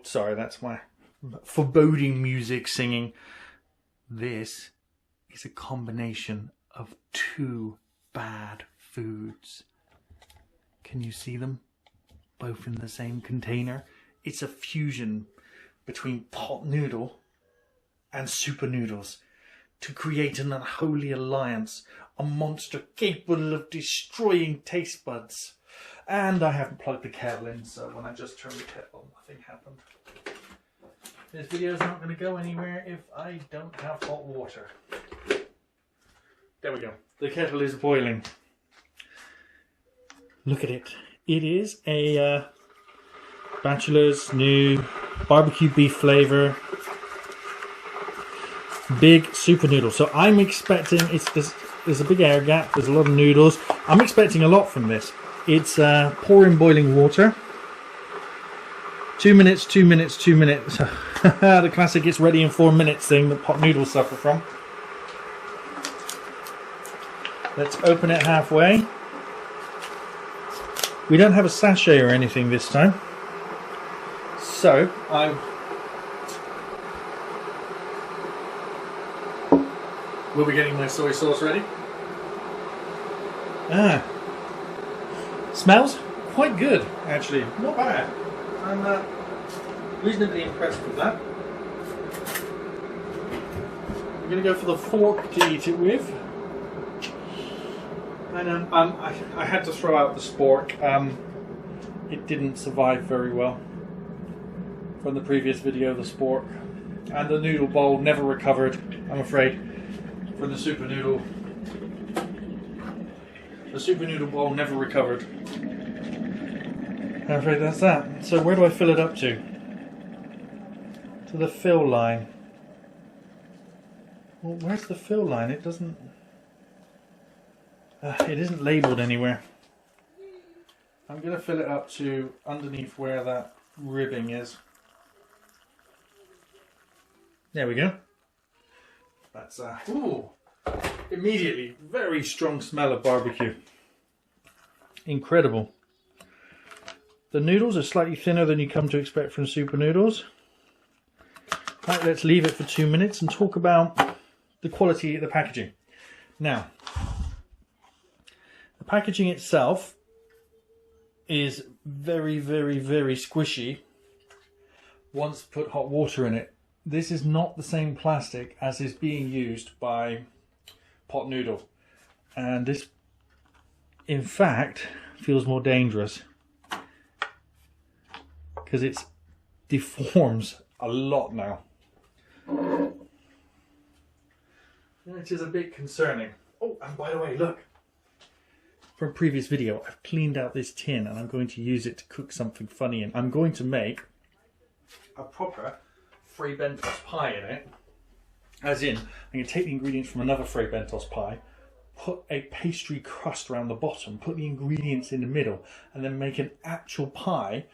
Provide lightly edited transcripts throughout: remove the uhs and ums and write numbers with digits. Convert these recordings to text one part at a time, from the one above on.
Sorry, that's my foreboding music singing. This is a combination of two bad foods. Can you see them? Both in the same container. It's a fusion between pot noodle and super noodles to create an unholy alliance, a monster capable of destroying taste buds. And I haven't plugged the kettle in, so when I just turned the kettle on, nothing happened. This video's not going to go anywhere if I don't have hot water. There we go. The kettle is boiling. Look at it. It is a Batchelor's new barbecue beef flavor. Big super noodle. So I'm expecting, there's a big air gap, there's a lot of noodles. I'm expecting a lot from this. It's pour in boiling water. 2 minutes, 2 minutes, 2 minutes. The classic "it's ready in 4 minutes" thing that pot noodles suffer from. Let's open it halfway. We don't have a sachet or anything this time. So we'll be getting my soy sauce ready. Smells quite good, actually. Not bad. I'm reasonably impressed with that. I'm going to go for the fork to eat it with. And I had to throw out the spork. It didn't survive very well from the previous video, the spork. And the noodle bowl never recovered, I'm afraid, from the super noodle. The super noodle bowl never recovered. I'm afraid that's that. So where do I fill it up to? To the fill line. Well, where's the fill line? It doesn't... it isn't labelled anywhere. I'm going to fill it up to underneath where that ribbing is. There we go. That's ooh, immediately very strong smell of barbecue. Incredible. The noodles are slightly thinner than you come to expect from super noodles. Right, let's leave it for 2 minutes and talk about the quality of the packaging. Now, the packaging itself is very, very, very squishy once put hot water in it. This is not the same plastic as is being used by pot noodle. And this, in fact, feels more dangerous because it deforms a lot now. Which is a bit concerning. Oh, and by the way, look. From a previous video, I've cleaned out this tin and I'm going to use it to cook something funny in. I'm going to make a proper Fray Bentos pie in it. As in, I'm going to take the ingredients from another Fray Bentos pie, put a pastry crust around the bottom, put the ingredients in the middle, and then make an actual pie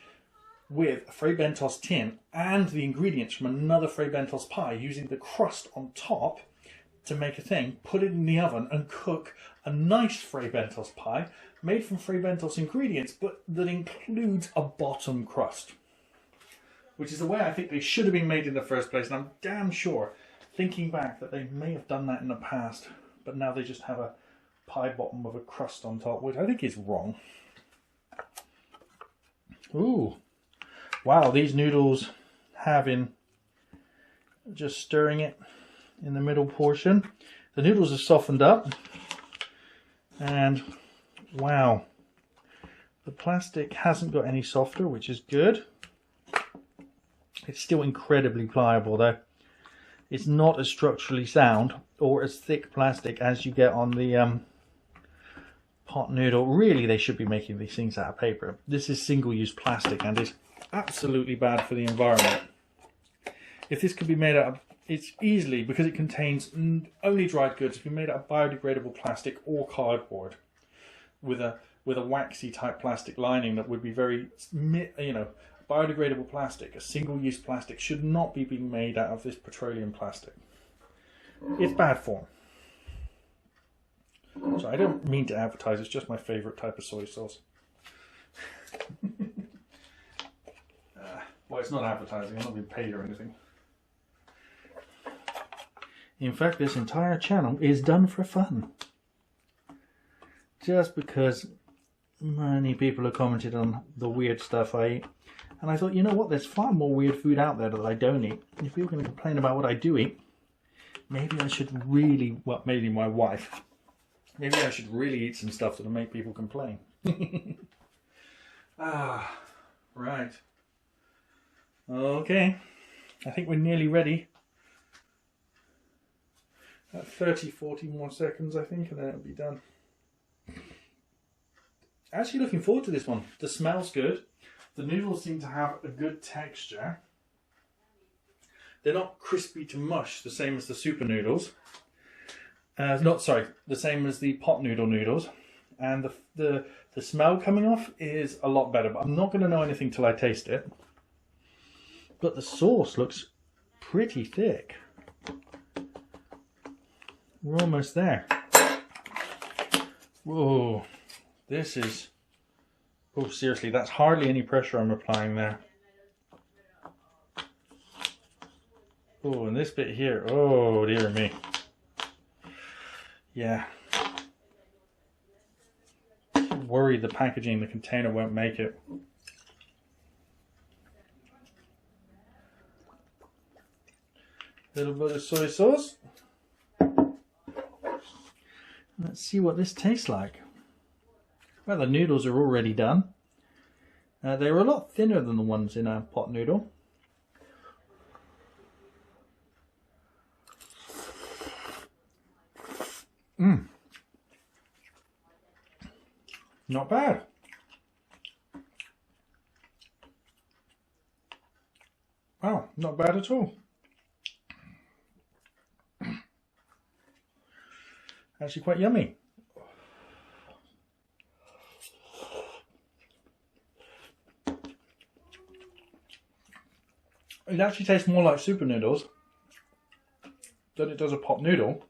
with a Fray Bentos tin and the ingredients from another Fray Bentos pie, using the crust on top to make a thing, put it in the oven and cook a nice Fray Bentos pie made from Fray Bentos ingredients, but that includes a bottom crust. Which is the way I think they should have been made in the first place, and I'm damn sure, thinking back, that they may have done that in the past, but now they just have a pie bottom with a crust on top, which I think is wrong. Ooh. Wow, these noodles having just stirring it in the middle portion. The noodles are softened up, and wow, the plastic hasn't got any softer, which is good. It's still incredibly pliable though. It's not as structurally sound or as thick plastic as you get on the pot noodle. Really, they should be making these things out of paper. This is single-use plastic and is absolutely bad for the environment. If this could be made out of, it's easily, because it contains only dried goods, it can be made out of biodegradable plastic or cardboard with a waxy type plastic lining that would be very, you know, biodegradable plastic. A single-use plastic should not be being made out of this petroleum plastic. It's bad form. So I don't mean to advertise, it's just my favourite type of soy sauce. it's not advertising. I'm not being paid or anything. In fact, this entire channel is done for fun. Just because many people have commented on the weird stuff I eat. And I thought, you know what, there's far more weird food out there that I don't eat. If people are going to complain about what I do eat, maybe I should really, well, maybe my wife, maybe I should really eat some stuff that'll make people complain. Right. Okay. I think we're nearly ready. 30, 40 more seconds, I think, and then it'll be done. Actually looking forward to this one. The smell's good. The noodles seem to have a good texture. They're not crispy to mush, the same as the super noodles. The same as the pot noodle noodles. And the smell coming off is a lot better, but I'm not going to know anything till I taste it. But the sauce looks pretty thick. We're almost there. Whoa, this is... Oh, seriously, that's hardly any pressure I'm applying there. Oh, and this bit here, oh dear me. Yeah. Worried the packaging, the container won't make it. Little bit of soy sauce. Let's see what this tastes like. Well, the noodles are already done. They were a lot thinner than the ones in a pot noodle. Not bad. Wow, not bad at all. Actually quite yummy. It actually tastes more like super noodles than it does a pot noodle.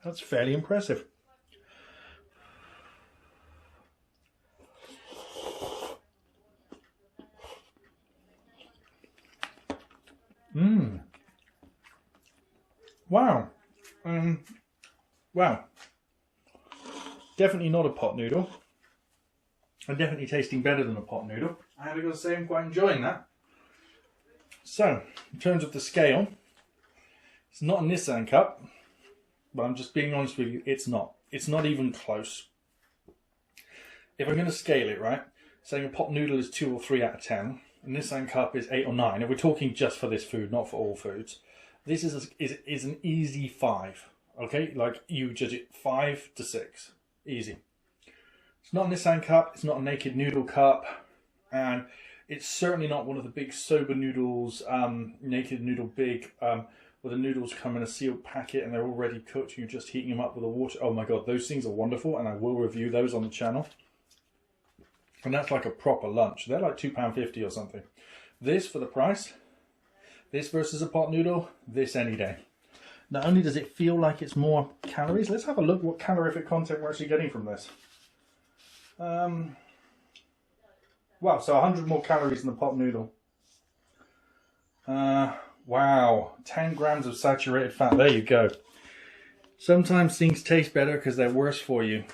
That's fairly impressive. Wow. Wow. Definitely not a pot noodle. And definitely tasting better than a pot noodle. I have got to say I'm quite enjoying that. So, in terms of the scale, it's not a Nissan Cup, but I'm just being honest with you, it's not. It's not even close. If I'm going to scale it, right, saying a pot noodle is 2 or 3 out of 10, a Nissan Cup is 8 or 9, and we're talking just for this food, not for all foods. This is an easy 5, okay? Like, you judge it 5 to 6, easy. It's not a Nissan Cup, it's not a Naked Noodle Cup, and it's certainly not one of the big Soba Noodles, Naked Noodle Big, where the noodles come in a sealed packet and they're already cooked and you're just heating them up with the water. Oh my god, those things are wonderful, and I will review those on the channel. And that's like a proper lunch. They're like £2.50 or something. This for the price, this versus a pot noodle, this any day. Not only does it feel like it's more calories, let's have a look what calorific content we're actually getting from this. Wow, so 100 more calories than the pot noodle. Wow, 10 grams of saturated fat. There you go. Sometimes things taste better because they're worse for you.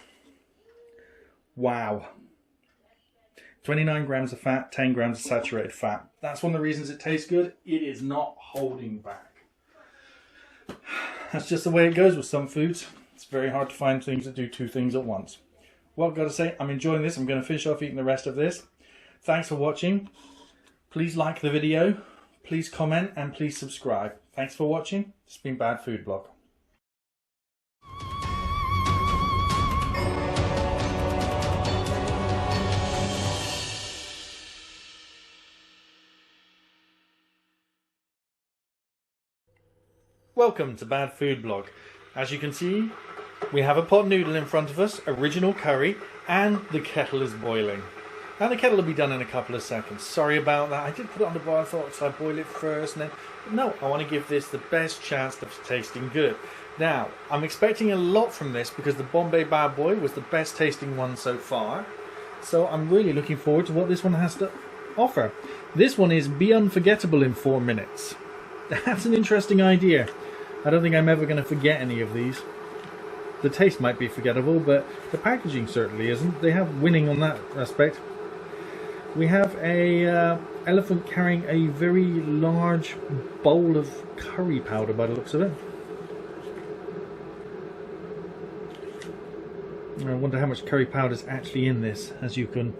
Wow. 29 grams of fat, 10 grams of saturated fat. That's one of the reasons it tastes good. It is not holding back. That's just the way it goes with some foods. It's very hard to find things that do 2 things at once. Well, I've got to say, I'm enjoying this. I'm going to finish off eating the rest of this. Thanks for watching. Please like the video. Please comment and please subscribe. Thanks for watching. It's been Bad Food Blog. Welcome to Bad Food Blog. As you can see, we have a pot noodle in front of us, original curry, and the kettle is boiling. And the kettle will be done in a couple of seconds. Sorry about that. I did put it on the boil. I thought, should I boil it first? And then, no, I want to give this the best chance of tasting good. Now, I'm expecting a lot from this because the Bombay Bad Boy was the best tasting one so far. So I'm really looking forward to what this one has to offer. This one is be unforgettable in 4 minutes. That's an interesting idea. I don't think I'm ever going to forget any of these. The taste might be forgettable, but the packaging certainly isn't. They have winning on that aspect. We have a elephant carrying a very large bowl of curry powder by the looks of it. I wonder how much curry powder is actually in this. As you can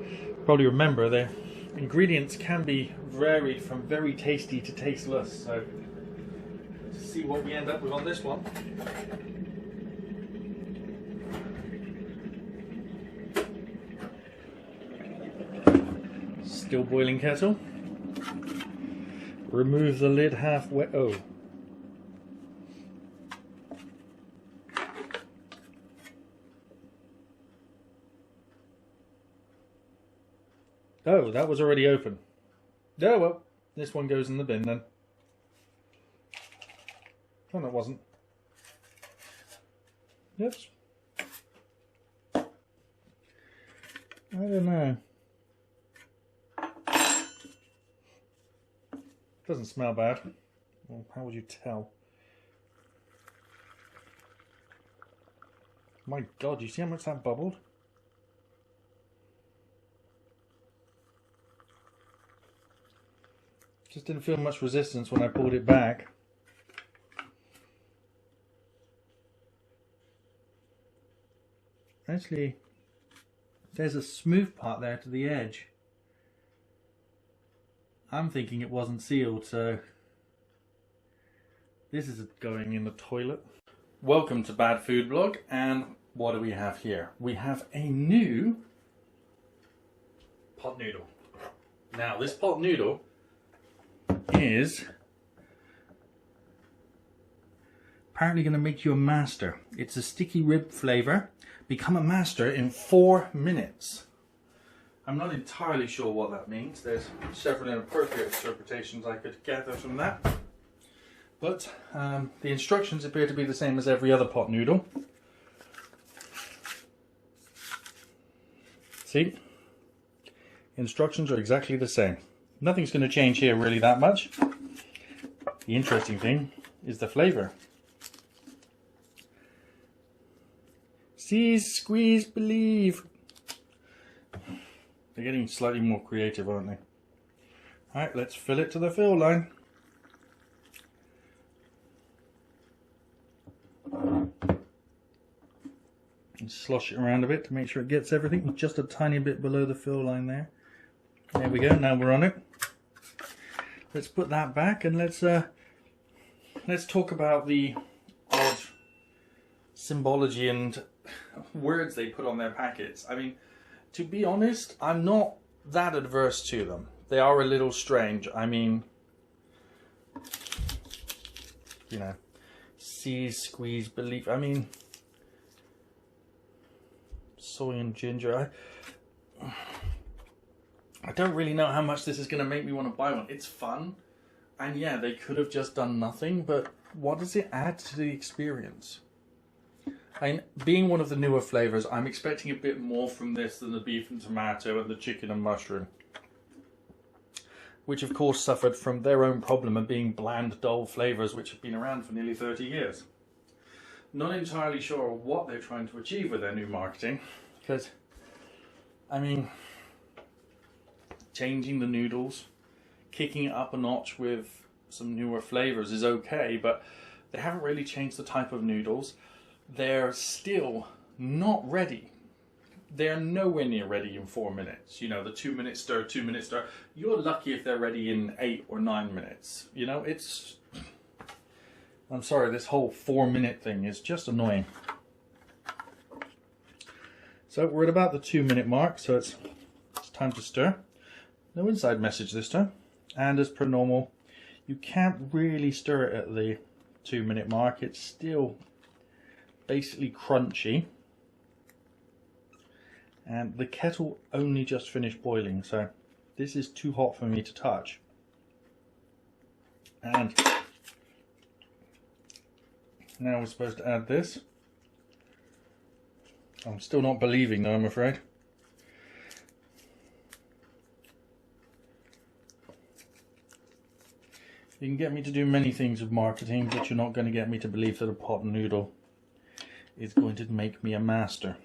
probably remember, the ingredients can be varied from very tasty to tasteless. So, let's see what we end up with on this one. Still boiling kettle. Remove the lid halfway. Oh. Oh, that was already open. Oh well, this one goes in the bin then. Oh, no, it wasn't. Oops. I don't know. Doesn't smell bad. Well, how would you tell? My God, you see how much that bubbled? Just didn't feel much resistance when I pulled it back. Actually, there's a smooth part there to the edge. I'm thinking it wasn't sealed, so this is going in the toilet. Welcome to Bad Food Blog, and what do we have here? We have a new pot noodle. Now, this pot noodle is apparently going to make you a master. It's a sticky rib flavour. Become a master in 4 minutes. I'm not entirely sure what that means. There's several inappropriate interpretations I could gather from that. But the instructions appear to be the same as every other pot noodle. See? Instructions are exactly the same. Nothing's going to change here really that much. The interesting thing is the flavour. Seize, squeeze, believe. They're getting slightly more creative, aren't they? Alright, let's fill it to the fill line. And slosh it around a bit to make sure it gets everything. Just a tiny bit below the fill line there. There we go, now we're on it. Let's put that back and let's talk about the odd symbology and words they put on their packets. I mean, to be honest, I'm not that adverse to them. They are a little strange. I mean, you know, seize, squeeze, believe. I mean, soy and ginger. I don't really know how much this is going to make me want to buy one. It's fun. And yeah, they could have just done nothing, but what does it add to the experience? I mean, being one of the newer flavours, I'm expecting a bit more from this than the beef and tomato and the chicken and mushroom. Which of course suffered from their own problem of being bland, dull flavours which have been around for nearly 30 years. Not entirely sure what they're trying to achieve with their new marketing, because, I mean, changing the noodles, kicking it up a notch with some newer flavours is okay, but they haven't really changed the type of noodles. They're still not ready. They're nowhere near ready in 4 minutes. You know, the 2 minute stir, 2 minute stir. You're lucky if they're ready in 8 or 9 minutes. You know, it's... I'm sorry, this whole 4 minute thing is just annoying. So we're at about the 2 minute mark, so it's time to stir. No inside message this time. And as per normal, you can't really stir it at the 2 minute mark. It's still basically crunchy. And the kettle only just finished boiling, so this is too hot for me to touch. And now we're supposed to add this. I'm still not believing though, I'm afraid. You can get me to do many things with marketing, but you're not going to get me to believe that a pot noodle is going to make me a master.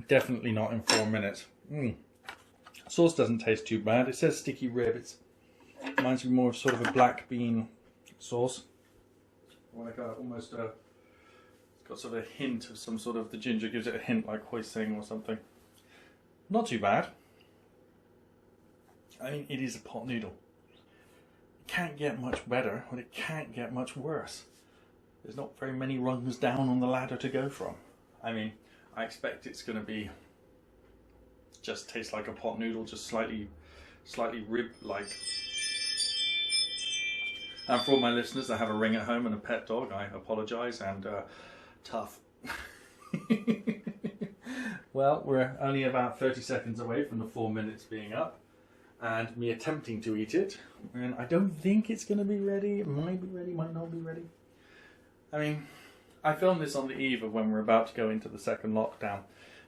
Definitely not in 4 minutes. Sauce doesn't taste too bad. It says sticky rib. It reminds me more of sort of a black bean sauce. Like almost it's got sort of a hint of some sort of, the ginger gives it a hint like hoisin or something. Not too bad. I mean, it is a pot noodle. It can't get much better, but it can't get much worse. There's not very many rungs down on the ladder to go from. I mean, I expect it's going to be just taste like a pot noodle, just slightly rib-like. And for all my listeners that have a ring at home and a pet dog, I apologise, and tough. Well, we're only about 30 seconds away from the 4 minutes being up, and me attempting to eat it, and I don't think it's going to be ready. It might be ready, might not be ready. I mean, I filmed this on the eve of when we're about to go into the second lockdown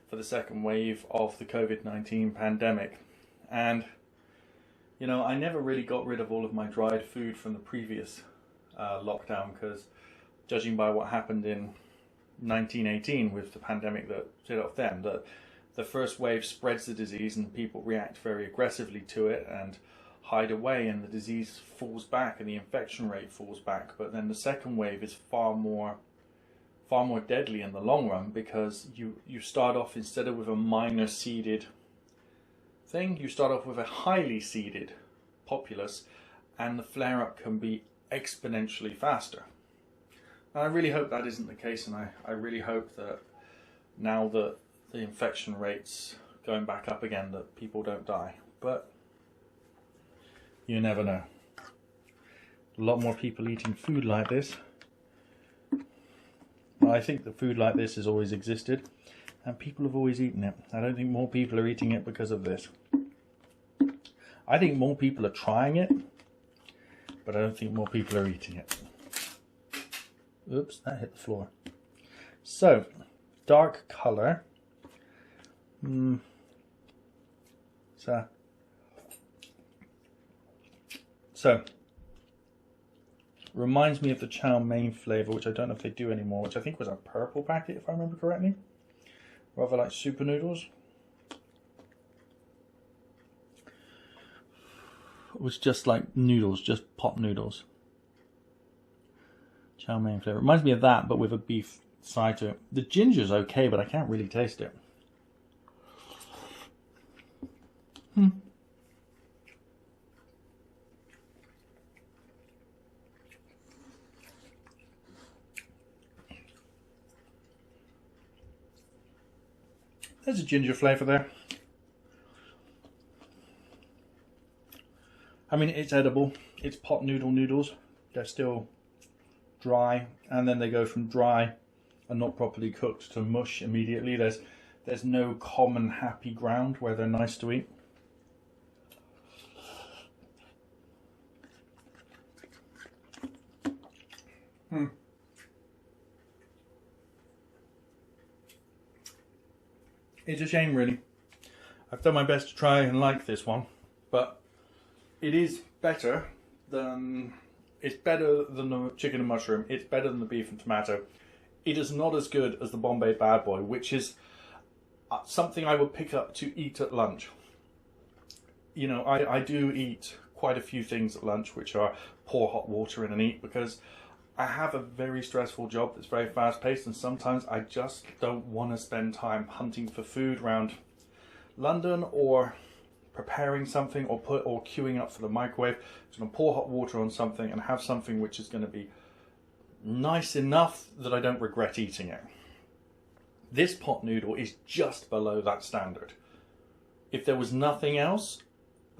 for the second wave of the COVID-19 pandemic. And, you know, I never really got rid of all of my dried food from the previous lockdown, because judging by what happened in 1918 with the pandemic that hit off then, the first wave spreads the disease and people react very aggressively to it and hide away, and the disease falls back and the infection rate falls back. But then the second wave is far more deadly in the long run, because you start off, instead of with a minor seeded thing, you start off with a highly seeded populace, and the flare up can be exponentially faster. And I really hope that isn't the case, and I really hope that now that the infection rate's going back up again, that people don't die. But you never know. A lot more people eating food like this. I think that food like this has always existed, and people have always eaten it. I don't think more people are eating it because of this. I think more people are trying it, but I don't think more people are eating it. Oops, that hit the floor. So, dark colour. So, reminds me of the chow mein flavour, which I don't know if they do anymore, which I think was a purple packet, if I remember correctly. Rather like super noodles. It was just like noodles, just pot noodles. Chow mein flavour. Reminds me of that, but with a beef side to it. The ginger's okay, but I can't really taste it. There's a ginger flavour there. I mean, it's edible. It's pot noodles. They're still dry, and then they go from dry and not properly cooked to mush immediately. There's no common happy ground where they're nice to eat. It's a shame, really. I've done my best to try and like this one, but it is better than... It's better than the chicken and mushroom. It's better than the beef and tomato. It is not as good as the Bombay Bad Boy, which is something I would pick up to eat at lunch. You know, I do eat quite a few things at lunch, which are pour hot water in and eat, because I have a very stressful job that's very fast paced, and sometimes I just don't want to spend time hunting for food around London or preparing something or queuing up for the microwave. I'm going to pour hot water on something and have something which is going to be nice enough that I don't regret eating it. This pot noodle is just below that standard. If there was nothing else,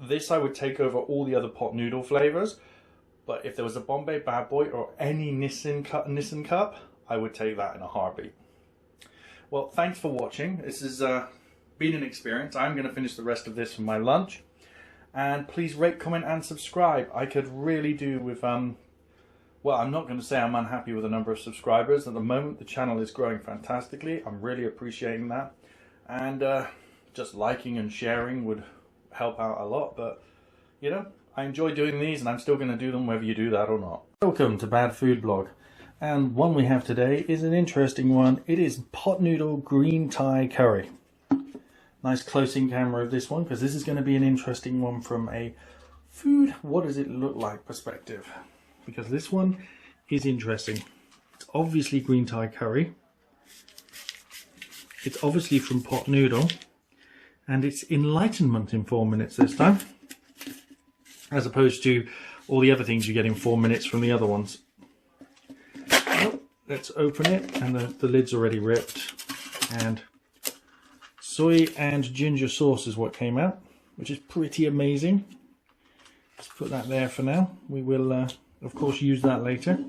this I would take over all the other pot noodle flavours. But if there was a Bombay Bad Boy or any Nissin Cup, I would take that in a heartbeat. Well, thanks for watching. This has been an experience. I'm going to finish the rest of this for my lunch. And please rate, comment and subscribe. I could really do with, well, I'm not going to say I'm unhappy with the number of subscribers. At the moment, the channel is growing fantastically. I'm really appreciating that. And just liking and sharing would help out a lot, but you know, I enjoy doing these and I'm still going to do them whether you do that or not. Welcome to Bad Food Blog, and one we have today is an interesting one. It is pot noodle green Thai curry. Nice close-in camera of this one, because this is going to be an interesting one from a food, what does it look like perspective, because this one is interesting. It's obviously green Thai curry. It's obviously from pot noodle, and it's enlightenment in 4 minutes this time, as opposed to all the other things you get in 4 minutes from the other ones. Well, let's open it, and the lid's already ripped, and soy and ginger sauce is what came out, which is pretty amazing. Let's put that there for now. We will, of course, use that later.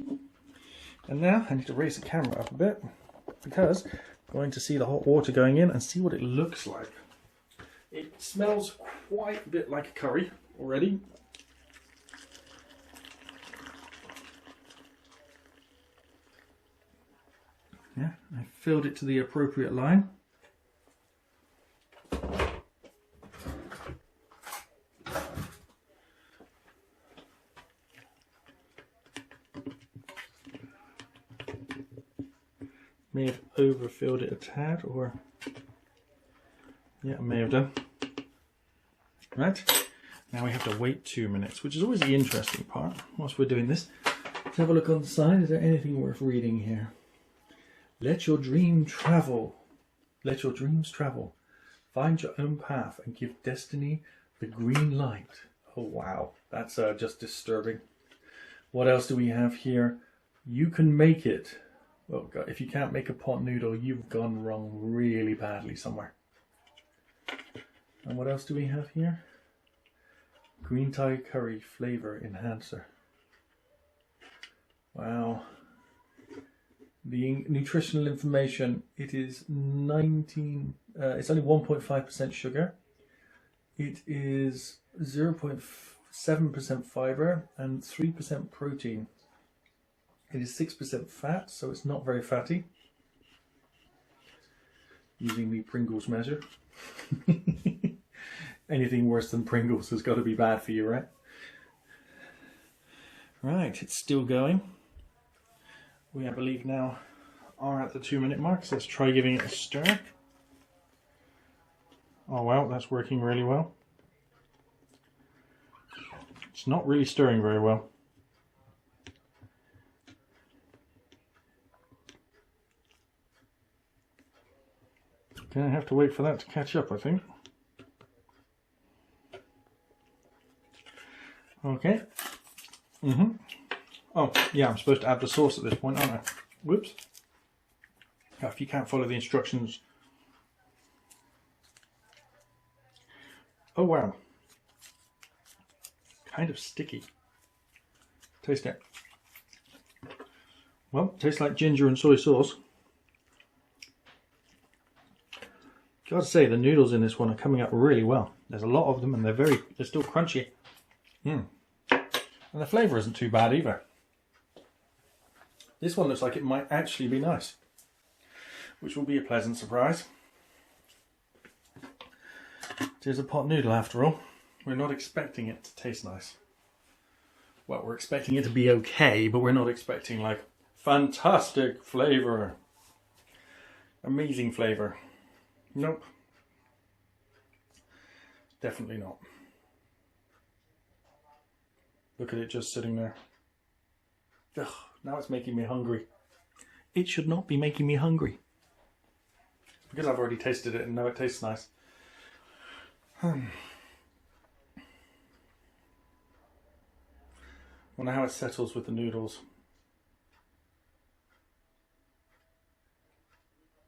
And now I need to raise the camera up a bit, because I'm going to see the hot water going in and see what it looks like. It smells quite a bit like a curry already. Yeah, I filled it to the appropriate line. May have overfilled it a tad, or yeah, I may have done. Right, now we have to wait 2 minutes, which is always the interesting part. Whilst we're doing this, let's have a look on the side. Is there anything worth reading here? Let your dream travel. Let your dreams travel. Find your own path and give destiny the green light. Oh wow, that's just disturbing. What else do we have here? You can make it. Oh God, if you can't make a pot noodle, you've gone wrong really badly somewhere. And what else do we have here? Green Thai curry flavor enhancer. Wow. The nutritional information, it is it's only 1.5% sugar. It is 0.7% fiber and 3% protein. It is 6% fat, so it's not very fatty. Using the Pringles measure. Anything worse than Pringles has got to be bad for you, right? Right, it's still going. We, I believe, now are at the 2 minute mark, so let's try giving it a stir. Oh wow, that's working really well. It's not really stirring very well. Gonna have to wait for that to catch up, I think. Okay. Oh, yeah, I'm supposed to add the sauce at this point, aren't I? Whoops. If you can't follow the instructions. Oh, wow. Kind of sticky. Taste it. Well, tastes like ginger and soy sauce. Gotta say, the noodles in this one are coming up really well. There's a lot of them, and they're still crunchy. And the flavour isn't too bad either. This one looks like it might actually be nice, which will be a pleasant surprise. It is a pot noodle after all. We're not expecting it to taste nice. Well, we're expecting it to be okay, but we're not expecting like fantastic flavour. Amazing flavour. Nope. Definitely not. Look at it just sitting there. Ugh, now it's making me hungry. It should not be making me hungry. Because I've already tasted it and know it tastes nice. Wonder how it settles with the noodles.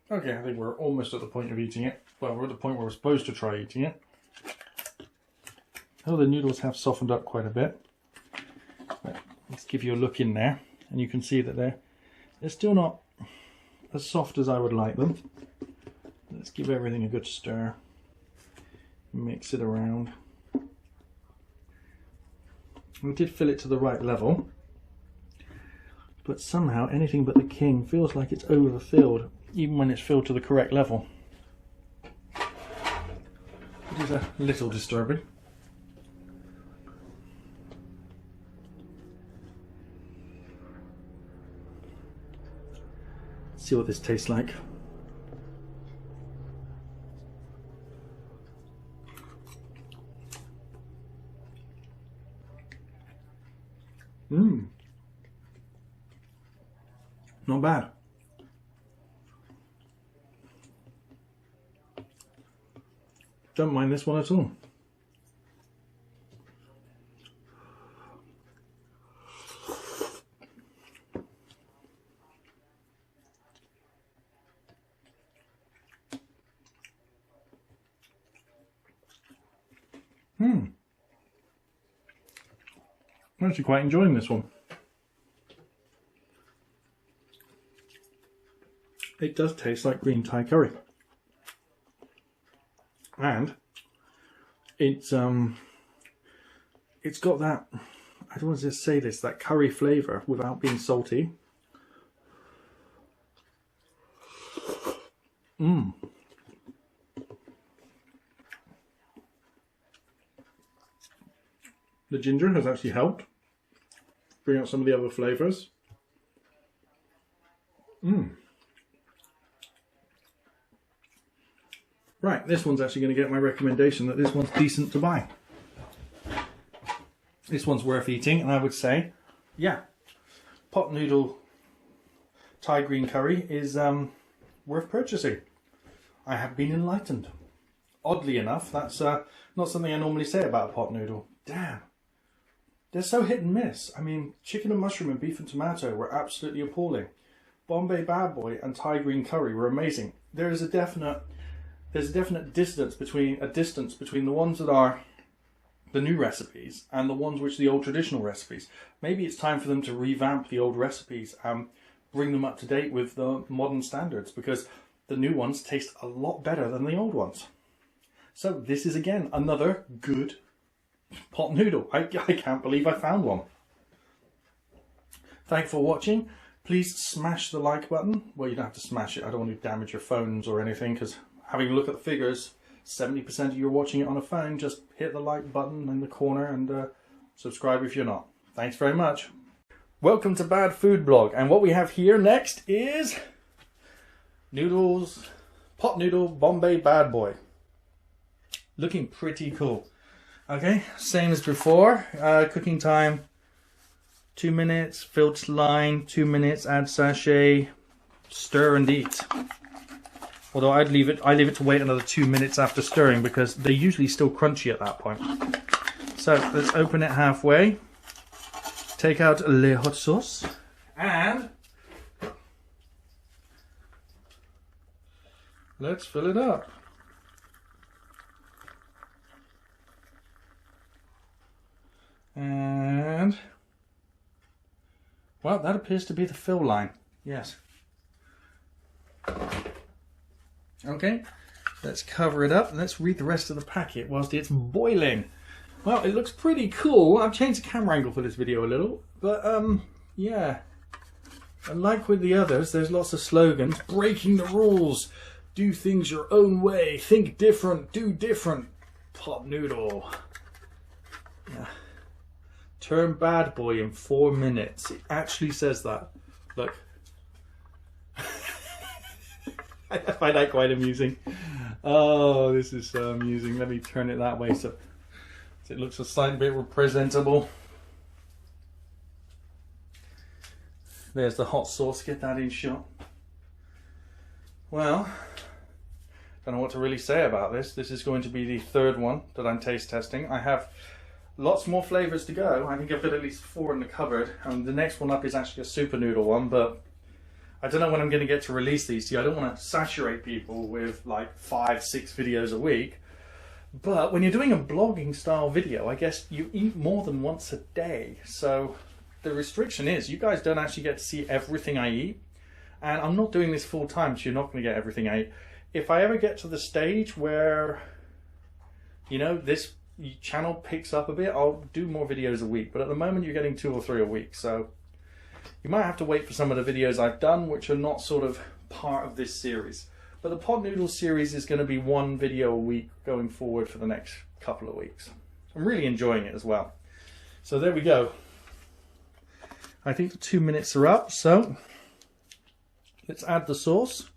Okay, I think we're almost at the point of eating it. Well, we're at the point where we're supposed to try eating it. Oh, the noodles have softened up quite a bit. Let's give you a look in there, and you can see that they're still not as soft as I would like them. Let's give everything a good stir. Mix it around. We did fill it to the right level, but somehow anything but the king feels like it's overfilled, even when it's filled to the correct level. which is a little disturbing. Let's see what this tastes like. Mmm. Not bad. Don't mind this one at all. I'm actually quite enjoying this one. It does taste like green Thai curry. And it's got that, I don't want to just say this, that curry flavour without being salty. The ginger has actually helped bring out some of the other flavours. Right, this one's actually going to get my recommendation that this one's decent to buy. This one's worth eating, and I would say, yeah, pot noodle Thai green curry is worth purchasing. I have been enlightened. Oddly enough, that's not something I normally say about a pot noodle. Damn. They're so hit and miss. I mean, chicken and mushroom and beef and tomato were absolutely appalling. Bombay Bad Boy and Thai green curry were amazing. There's a definite distance between the ones that are the new recipes and the ones which are the old traditional recipes. Maybe it's time for them to revamp the old recipes and bring them up to date with the modern standards, because the new ones taste a lot better than the old ones. So this is again another good pot noodle. I can't believe I found one. Thanks for watching. Please smash the like button. Well, you don't have to smash it. I don't want to damage your phones or anything, because having a look at the figures, 70% of you are watching it on a phone. Just hit the like button in the corner and subscribe if you're not. Thanks very much. Welcome to Bad Food Blog, and what we have here next is noodles, pot noodle Bombay Bad Boy. Looking pretty cool. Okay, same as before. Cooking time 2 minutes, filter line 2 minutes, add sachet, stir and eat. Although I leave it to wait another 2 minutes after stirring, because they're usually still crunchy at that point. So let's open it halfway, take out le hot sauce, and let's fill it up. And well, that appears to be the fill line. Yes. Okay, let's cover it up and let's read the rest of the packet whilst it's boiling. Well, it looks pretty cool. I've changed the camera angle for this video a little, but yeah. And like with the others, there's lots of slogans. Breaking the rules. Do things your own way. Think different. Do different. Pot noodle. Yeah. Turn bad boy in 4 minutes. It actually says that. Look. I find that quite amusing. Oh, this is so amusing. Let me turn it that way so it looks a slight bit presentable. There's the hot sauce. Get that in shot. Well, don't know what to really say about this. This is going to be the third one that I'm taste testing. I have lots more flavors to go. I think I've got at least 4 in the cupboard, and the next one up is actually a super noodle one, but I don't know when I'm going to get to release these to you. I don't want to saturate people with like 5-6 videos a week. But when you're doing a blogging style video, I guess you eat more than once a day. So the restriction is you guys don't actually get to see everything I eat. And I'm not doing this full time, so you're not going to get everything I eat. If I ever get to the stage where, you know, this channel picks up a bit, I'll do more videos a week. But at the moment, you're getting 2 or 3 a week. So you might have to wait for some of the videos I've done, which are not sort of part of this series. But the pot noodle series is going to be one video a week going forward for the next couple of weeks. I'm really enjoying it as well. So there we go. I think the 2 minutes are up, so let's add the sauce.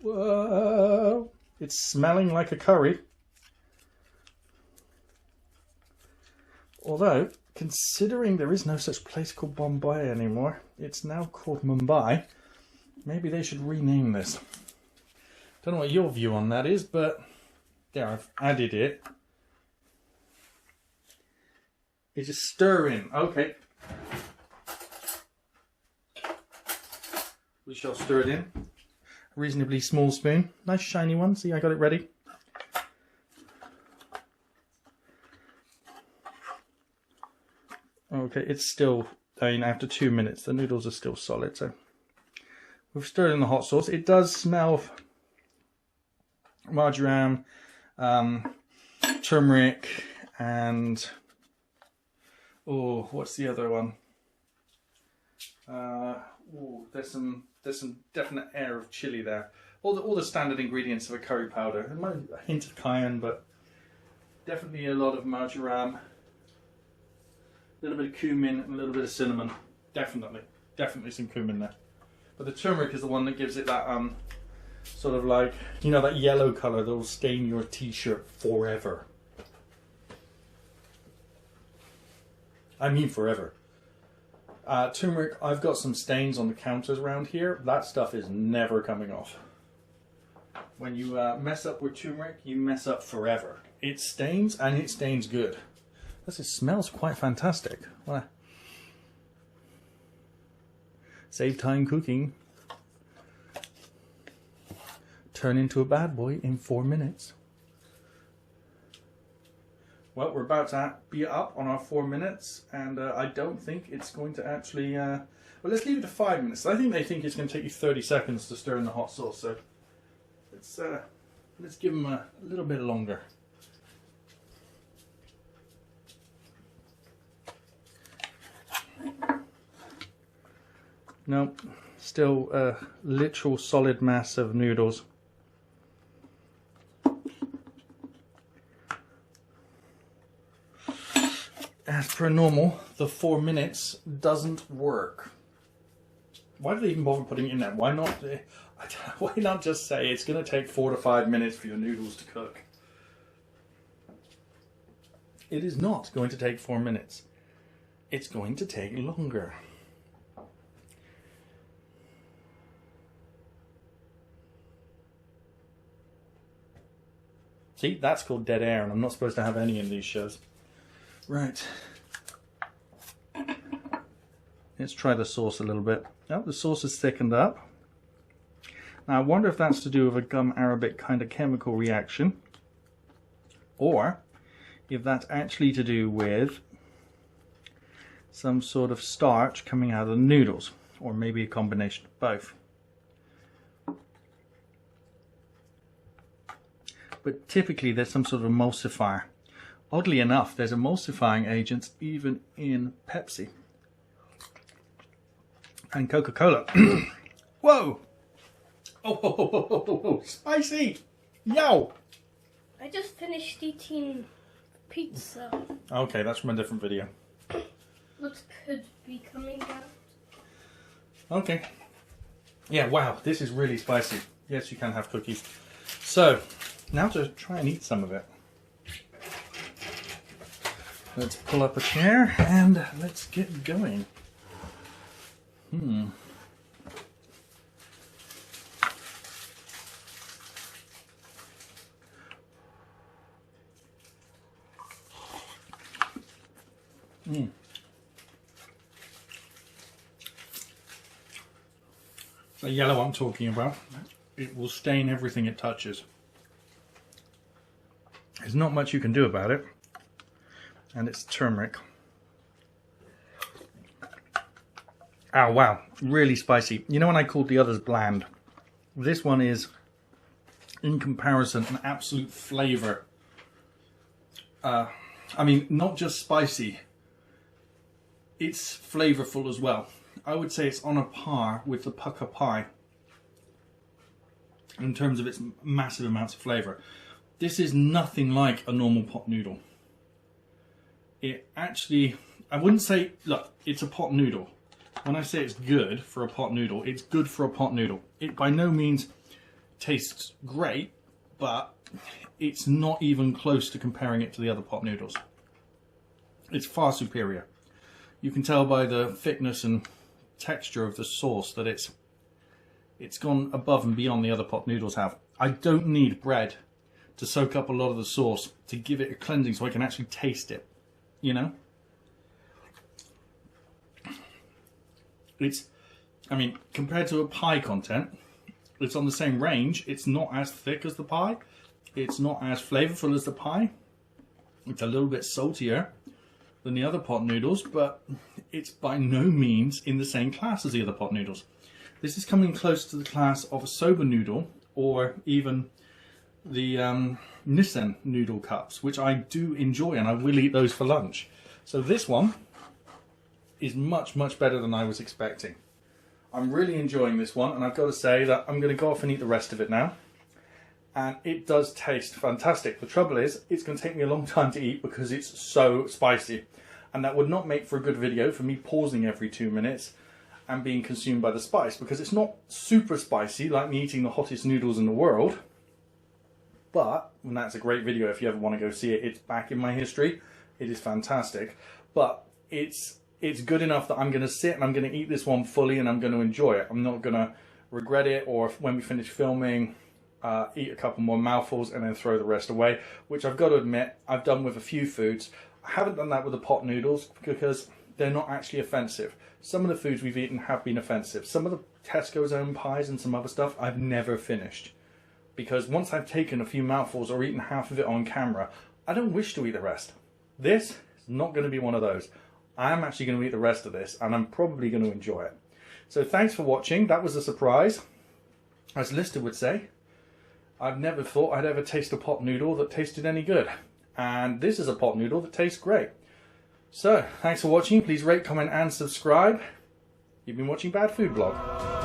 Whoa, it's smelling like a curry. Although, considering there is no such place called Bombay anymore, it's now called Mumbai. Maybe they should rename this. Don't know what your view on that is, but there, I've added it. It's just stirring. Okay. We shall stir it in. A reasonably small spoon. Nice shiny one. See, I got it ready. Okay, it's still, I mean, after 2 minutes, the noodles are still solid, so we've stirred in the hot sauce. It does smell of marjoram, turmeric, and oh, what's the other one? Oh, there's some definite air of chili there. All the standard ingredients of a curry powder. It might be a hint of cayenne, but definitely a lot of marjoram, a little bit of cumin, and a little bit of cinnamon. Definitely some cumin there. But the turmeric is the one that gives it that sort of like, you know, that yellow color that will stain your t-shirt forever. I mean forever. Turmeric, I've got some stains on the counters around here. That stuff is never coming off. When you mess up with turmeric, you mess up forever. It stains, and it stains good. Plus, it smells quite fantastic. Well, save time cooking. Turn into a bad boy in 4 minutes. Well, we're about to be up on our 4 minutes, and I don't think it's going to actually... well, let's leave it to 5 minutes. I think they think it's going to take you 30 seconds to stir in the hot sauce, so let's give them a little bit longer. Nope, still a literal solid mass of noodles. As per normal, the 4 minutes doesn't work. Why do they even bother putting it in there? Why not just say it's going to take 4 to 5 minutes for your noodles to cook? It is not going to take 4 minutes. It's going to take longer. See, that's called dead air, and I'm not supposed to have any in these shows. Right. Let's try the sauce a little bit. Oh, the sauce has thickened up. Now I wonder if that's to do with a gum arabic kind of chemical reaction, or if that's actually to do with some sort of starch coming out of the noodles, or maybe a combination of both. But typically there's some sort of emulsifier. Oddly enough, there's emulsifying agents even in Pepsi and Coca-Cola. Whoa! Oh, spicy! Yo! I just finished eating pizza. Okay, that's from a different video. What could be coming out? Okay. Yeah, wow, this is really spicy. Yes, you can have cookies. So, now to try and eat some of it. Let's pull up a chair and let's get going. The yellow I'm talking about, it will stain everything it touches. There's not much you can do about it. And it's turmeric. Oh wow, really spicy. You know when I called the others bland? This one is, in comparison, an absolute flavour. I mean, not just spicy, it's flavourful as well. I would say it's on a par with the Pukka Pie. in terms of its massive amounts of flavour. This is nothing like a normal pot noodle. It actually, I wouldn't say, look, it's a pot noodle. When I say it's good for a pot noodle, it's good for a pot noodle. It by no means tastes great, but it's not even close to comparing it to the other pot noodles. It's far superior. You can tell by the thickness and texture of the sauce that it's gone above and beyond the other pot noodles have. I don't need bread to soak up a lot of the sauce to give it a cleansing so I can actually taste it, you know? It's, I mean, compared to a pie content, it's on the same range. It's not as thick as the pie. It's not as flavorful as the pie. It's a little bit saltier than the other pot noodles, but it's by no means in the same class as the other pot noodles. This is coming close to the class of a soba noodle, or even the Nissin noodle cups, which I do enjoy, and I will eat those for lunch. So this one is much, much better than I was expecting. I'm really enjoying this one, and I've got to say that I'm going to go off and eat the rest of it now. And it does taste fantastic. The trouble is, it's going to take me a long time to eat because it's so spicy. And that would not make for a good video for me pausing every 2 minutes and being consumed by the spice, because it's not super spicy like me eating the hottest noodles in the world. But, and that's a great video if you ever want to go see it, it's back in my history. It is fantastic. But it's good enough that I'm going to sit and I'm going to eat this one fully and I'm going to enjoy it. I'm not going to regret it, or when we finish filming, eat a couple more mouthfuls and then throw the rest away, which I've got to admit I've done with a few foods. I haven't done that with the pot noodles because they're not actually offensive. Some of the foods we've eaten have been offensive. Some of the Tesco's own pies and some other stuff I've never finished, because once I've taken a few mouthfuls or eaten half of it on camera, I don't wish to eat the rest. This is not going to be one of those. I'm actually going to eat the rest of this, and I'm probably going to enjoy it. So thanks for watching. That was a surprise. As Lister would say, I've never thought I'd ever taste a pot noodle that tasted any good. And this is a pot noodle that tastes great. So, thanks for watching. Please rate, comment and subscribe. You've been watching Bad Food Blog.